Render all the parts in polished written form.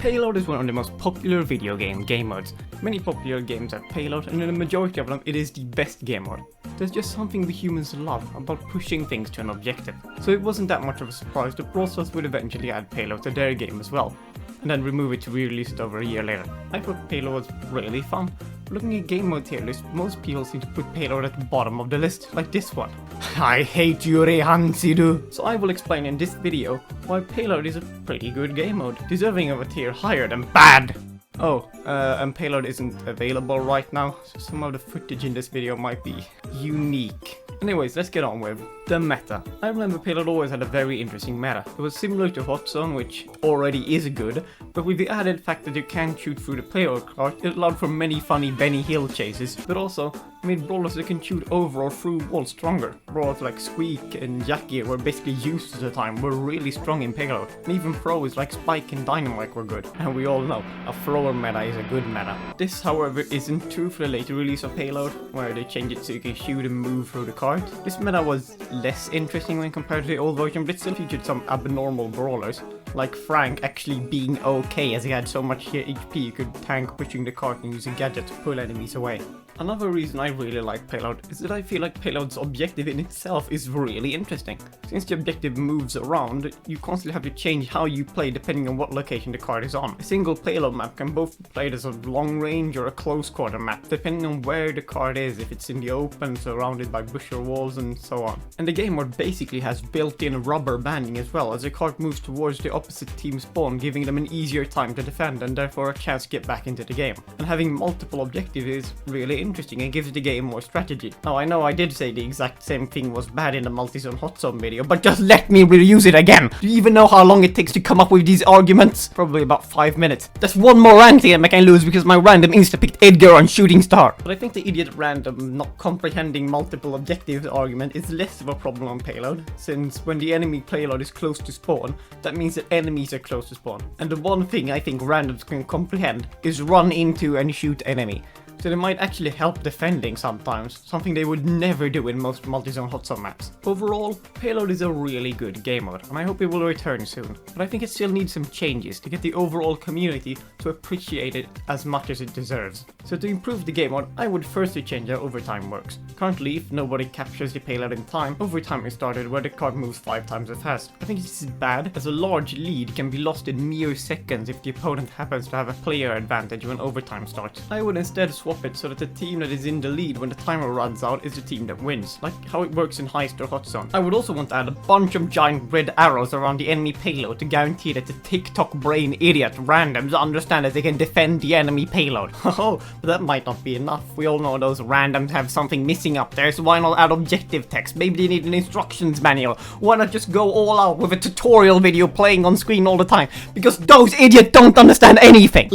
Payload is one of the most popular video game modes. Many popular games have Payload, and in the majority of them it is the best game mode. There's just something we humans love about pushing things to an objective. So it wasn't that much of a surprise that Brawl would eventually add Payload to their game as well, and then remove it to re-release it over a year later. I thought Payload was really fun. Looking at game mode tier list, most people seem to put Payload at the bottom of the list, like this one. I hate you, Rehansidu! So I will explain in this video why Payload is a pretty good game mode, deserving of a tier higher than bad! Oh, and Payload isn't available right now, so some of the footage in this video might be unique. Anyways, let's get on with the meta. I remember Payload always had a very interesting meta. It was similar to Hot Zone, which already is good, but with the added fact that you can shoot through the player card, it allowed for many funny Benny Hill chases, but also made brawlers that can shoot over or through walls stronger. Brawlers like Squeak and Jackie were basically used at the time, were really strong in Payload, and even throwers like Spike and Dynamite were good. And we all know, a thrower meta is a good meta. This, however, isn't true for the later release of Payload, where they changed it so you can shoot and move through the card. This meta was less interesting when compared to the old version, but it still featured some abnormal brawlers, like Frank actually being okay as he had so much HP you could tank pushing the cart and use a gadget to pull enemies away. Another reason I really like Payload is that I feel like Payload's objective in itself is really interesting. Since the objective moves around, you constantly have to change how you play depending on what location the card is on. A single Payload map can both be played as a long range or a close quarter map, depending on where the card is, if it's in the open, surrounded by bush or walls, and so on. And the game mode basically has built-in rubber banding as well, as the card moves towards the opposite team's spawn, giving them an easier time to defend and therefore a chance to get back into the game. And having multiple objectives is really interesting and gives the game more strategy. Now I know I did say the exact same thing was bad in the multi-zone hot zone video, but just let me reuse it again! Do you even know how long it takes to come up with these arguments? Probably about 5 minutes. That's one more random thing I can lose because my random insta-picked Edgar on Shooting Star. But I think the idiot random not comprehending multiple objectives argument is less of a problem on Payload, since when the enemy payload is close to spawn, that means that enemies are close to spawn. And the one thing I think randoms can comprehend is run into and shoot enemy. So they might actually help defending sometimes, something they would never do in most multi-zone hot zone maps. Overall, Payload is a really good game mode, and I hope it will return soon, but I think it still needs some changes to get the overall community to appreciate it as much as it deserves. So to improve the game mode, I would firstly change how overtime works. Currently, if nobody captures the payload in time, overtime is started where the card moves 5 times as fast. I think this is bad, as a large lead can be lost in mere seconds if the opponent happens to have a player advantage when overtime starts. I would instead swap it so that the team that is in the lead when the timer runs out is the team that wins, like how it works in Heist or Hot Zone. I would also want to add a bunch of giant red arrows around the enemy payload to guarantee that the TikTok brain idiot randoms understand that they can defend the enemy payload. Oh, but that might not be enough. We all know those randoms have something missing up there, so why not add objective text? Maybe they need an instructions manual. Why not just go all out with a tutorial video playing on screen all the time? Because those idiots don't understand anything.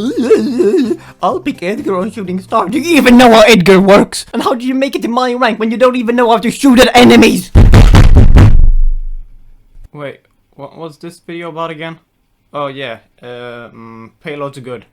I'll pick Edgar on Shooting Star. Do you even know how Edgar works? And how do you make it in my rank when you don't even know how to shoot at enemies? Wait, what was this video about again? Oh yeah, Payload's good.